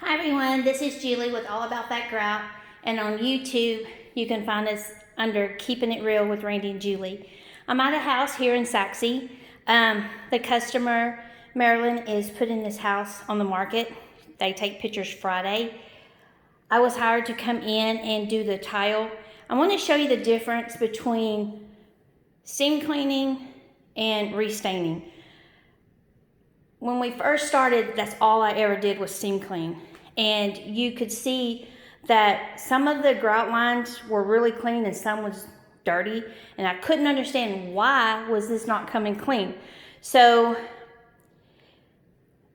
Hi everyone, this is Julie with All About That Grout, and on YouTube you can find us under Keeping It Real with Randy and Julie. I'm at a house here in Saxe. The customer, Marilyn, is putting this house on the market. They take pictures Friday. I was hired to come in and do the tile. I want to show you the difference between steam cleaning and restaining. When we first started, that's all I ever did was steam clean. And you could see that some of the grout lines were really clean and some was dirty. And I couldn't understand why was this not coming clean. So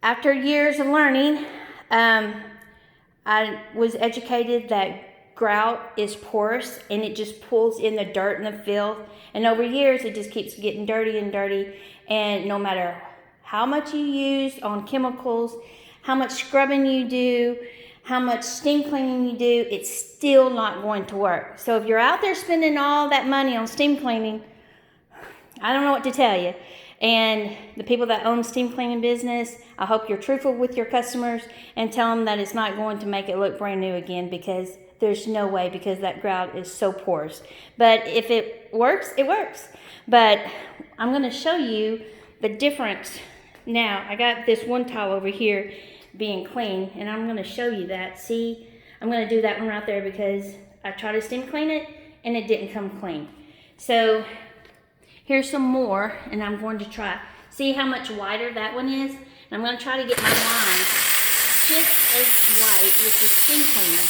after years of learning, I was educated that grout is porous and it just pulls in the dirt and the filth. And over years, it just keeps getting dirty and dirty. And no matter how much you use on chemicals, how much scrubbing you do, how much steam cleaning you do, it's still not going to work. So if you're out there spending all that money on steam cleaning, I don't know what to tell you. And the people that own steam cleaning business, I hope you're truthful with your customers and tell them that it's not going to make it look brand new again, because there's no way, because that grout is so porous. But if it works, it works. But I'm going to show you the difference. Now, I got this one towel over here being clean, and I'm going to show you that. See, I'm going to do that one right there because I tried to steam clean it, and it didn't come clean. So, here's some more, and I'm going to try. See how much whiter that one is? And I'm going to try to get my lines just as white with the steam cleaner.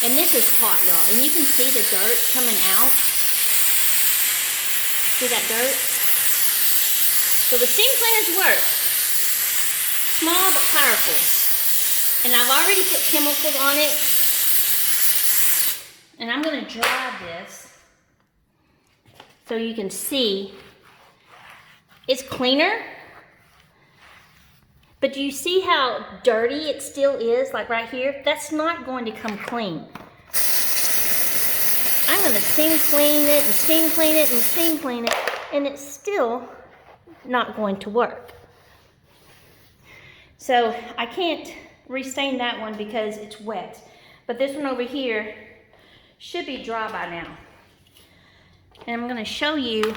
And this is hot, y'all. And you can see the dirt coming out. See that dirt? So the steam cleaners work. Small but powerful. And I've already put chemicals on it. And I'm going to dry this so you can see it's cleaner. But do you see how dirty it still is? Like right here, that's not going to come clean. I'm going to steam clean it and steam clean it and steam clean it, and it's still not going to work. So I can't restain that one because it's wet. But this one over here should be dry by now. And I'm going to show you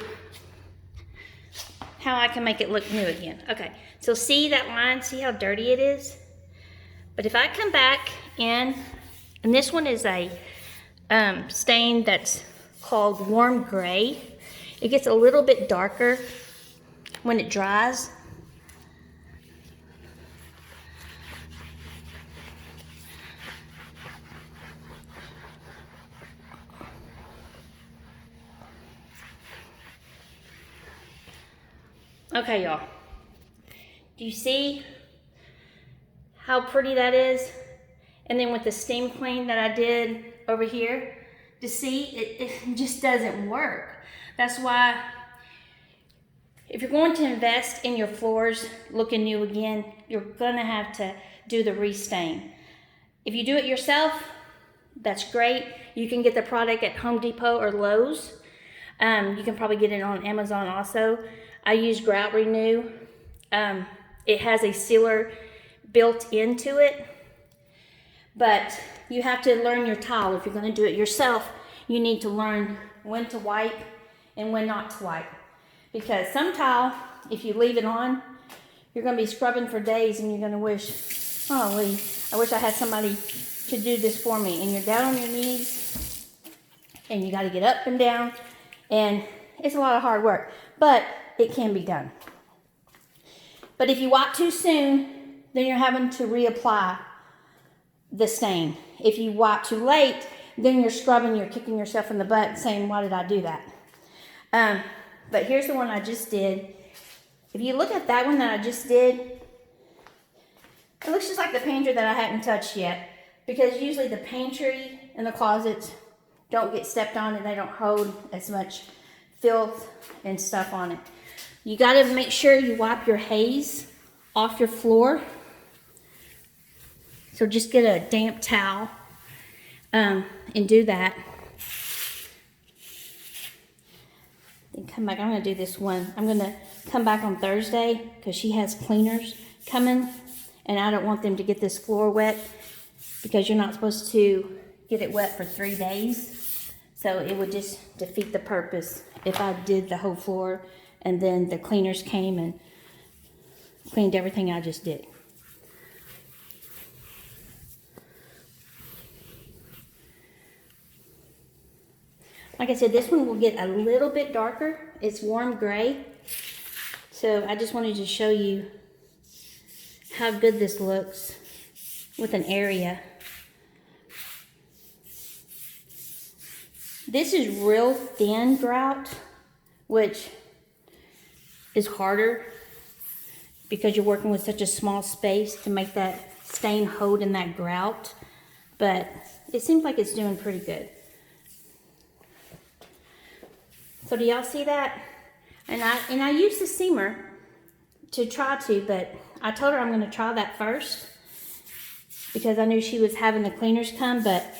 how I can make it look new again. Okay, so see that line? See how dirty it is? But if I come back in, and this one is a stain that's called warm gray. It gets a little bit darker when it dries. Okay, y'all. Do you see how pretty that is? And then with the steam clean that I did over here, to see, it just doesn't work. That's why if you're going to invest in your floors looking new again, you're gonna have to do the restain. If you do it yourself, that's great. You can get the product at Home Depot or Lowe's. You can probably get it on Amazon also. I use Grout Renew. It has a sealer built into it, but you have to learn your tile. If you're going to do it yourself, you need to learn when to wipe and when not to wipe. Because some tile, if you leave it on, you're going to be scrubbing for days and you're going to wish, oh, I wish I had somebody to do this for me. And you're down on your knees and you got to get up and down, and it's a lot of hard work, but it can be done. But if you wipe too soon, then you're having to reapply the stain. If you wipe too late, then you're scrubbing, you're kicking yourself in the butt saying, why did I do that? But here's the one I just did. If you look at that one that I just did, it looks just like the pantry that I hadn't touched yet, because usually the pantry and the closets don't get stepped on and they don't hold as much filth and stuff on it. You got to make sure you wipe your haze off your floor. So just get a damp towel and do that. Then come back. I'm going to do this one. I'm going to come back on Thursday because she has cleaners coming, and I don't want them to get this floor wet because you're not supposed to get it wet for 3 days. So it would just defeat the purpose if I did the whole floor and then the cleaners came and cleaned everything I just did. Like I said, this one will get a little bit darker. It's warm gray. So I just wanted to show you how good this looks with an area. This is real thin grout, which is harder because you're working with such a small space to make that stain hold in that grout. But it seems like it's doing pretty good. So do y'all see that? And I used the steamer to try to, but I told her I'm going to try that first because I knew she was having the cleaners come, but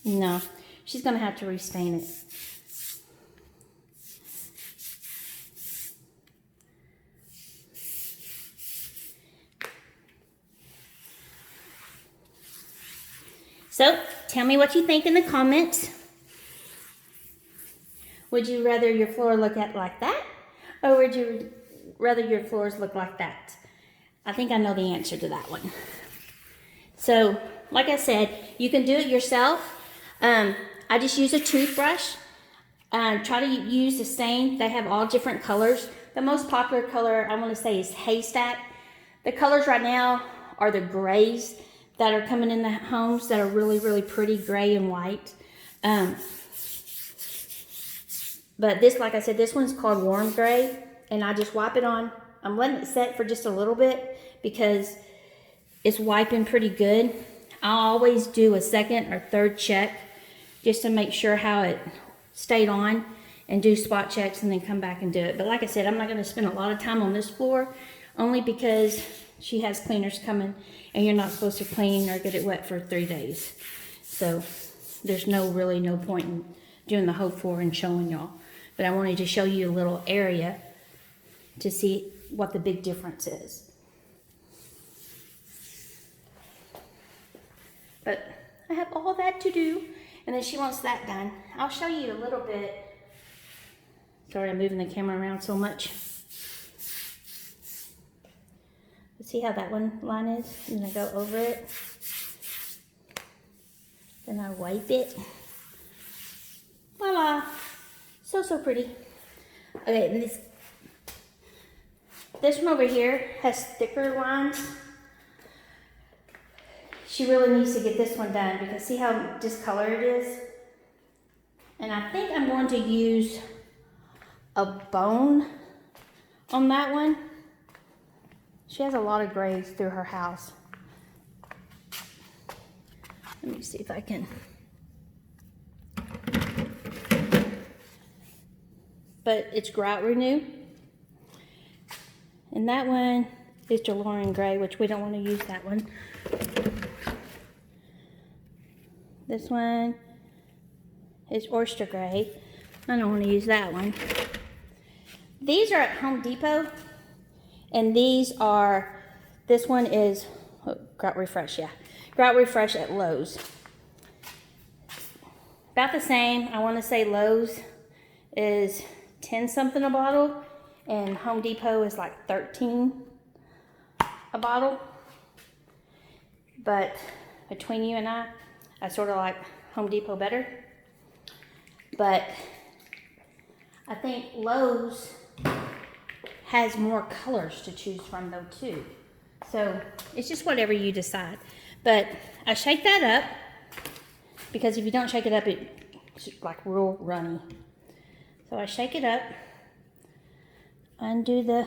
no, she's going to have to restain it. So tell me what you think in the comments. Would you rather your floor look like that? Or would you rather your floors look like that? I think I know the answer to that one. So, like I said, you can do it yourself. I just use a toothbrush. Try to use the stain. They have all different colors. The most popular color, I want to say, is Haystack. The colors right now are the grays that are coming in the homes that are really, really pretty, gray and white. But this, like I said, this one's called warm gray, and I just wipe it on. I'm letting it set for just a little bit because it's wiping pretty good. I'll always do a second or third check just to make sure how it stayed on and do spot checks and then come back and do it. But like I said, I'm not going to spend a lot of time on this floor only because she has cleaners coming and you're not supposed to clean or get it wet for 3 days. So there's really no point in doing the whole floor and showing y'all. But I wanted to show you a little area to see what the big difference is. But I have all that to do, and then she wants that done. I'll show you a little bit. Sorry, I'm moving the camera around so much. See how that one line is? I'm gonna go over it. Then I wipe it. Voila! So pretty. Okay, and this one over here has thicker lines. She really needs to get this one done because see how discolored it is? And I think I'm going to use a bone on that one. She has a lot of grays through her house. Let me see if I can. But it's Grout Renew. And that one is DeLorean Gray, which we don't want to use that one. This one is Oyster Gray. I don't want to use that one. These are at Home Depot. And these are, this one is Grout Refresh, yeah. Grout Refresh at Lowe's. About the same. I want to say Lowe's is 10 something a bottle and Home Depot is like 13 a bottle. But between you and I sort of like Home Depot better. But I think Lowe's has more colors to choose from though too. So it's just whatever you decide. But I shake that up because if you don't shake it up, it's like real runny. So I shake it up, undo the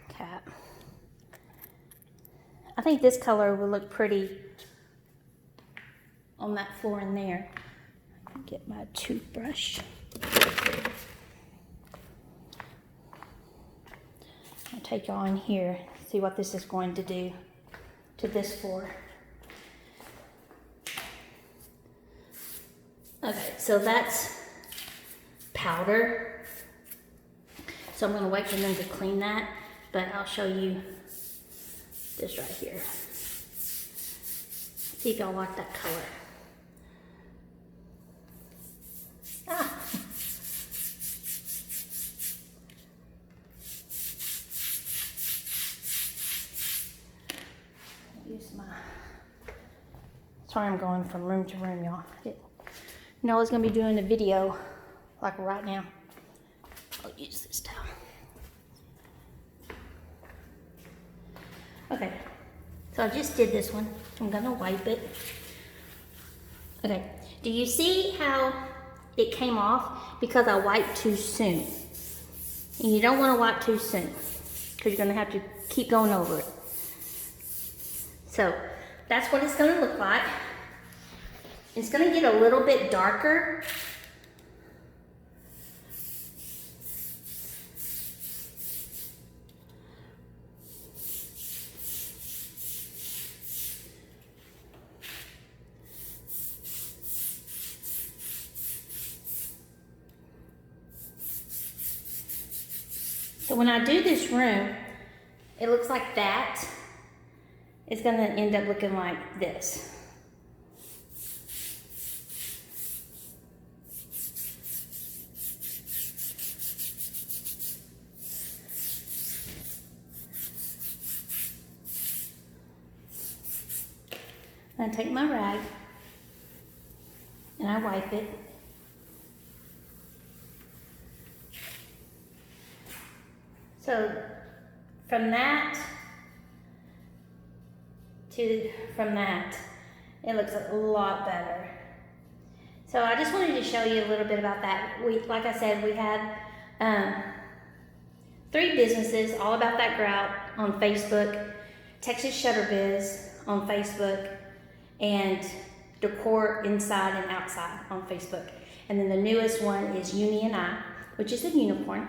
cap. I think this color will look pretty on that floor in there. Get my toothbrush. I'll take y'all in here, see what this is going to do to this floor. Okay, so that's powder. So I'm going to wait for them to clean that, but I'll show you this right here. See if y'all like that color. Ah. Use my, sorry I'm going from room to room, y'all. Noah's gonna be doing a video like right now. I'll use this towel. Okay, so I just did this one. I'm gonna wipe it. Okay, do you see how it came off? Because I wiped too soon. And you don't wanna wipe too soon because you're gonna have to keep going over it. So that's what it's gonna look like. It's gonna get a little bit darker. So when I do this room, it looks like that. It's gonna end up looking like this. I take my rag and I wipe it. So from that it looks a lot better. So I just wanted to show you a little bit about that. Like I said, we had 3 businesses all about that grout on Facebook, Texas Shutter Biz on Facebook, and Decor Inside and Outside on Facebook. And then the newest one is Uni and I, which is a unicorn.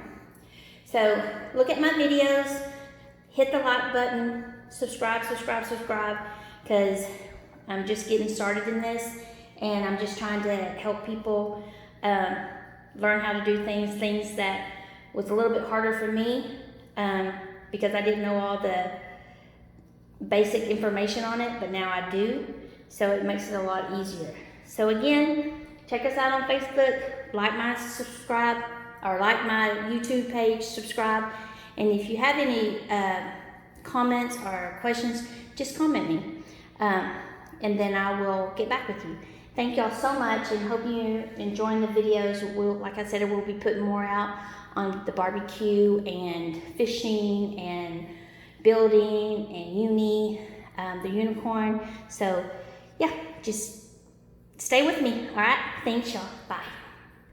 So look at my videos, hit the like button, subscribe, because I'm just getting started in this, and I'm just trying to help people learn how to do things that was a little bit harder for me because I didn't know all the basic information on it, but now I do, so it makes it a lot easier. So again, check us out on Facebook, like my YouTube page, subscribe, and if you have any comments or questions, just comment me, and then I will get back with you. Thank y'all so much, and hope you're enjoying the videos. Like I said, we'll be putting more out on the barbecue and fishing and building and uni, the unicorn. So yeah, just stay with me, all right? Thanks y'all, bye.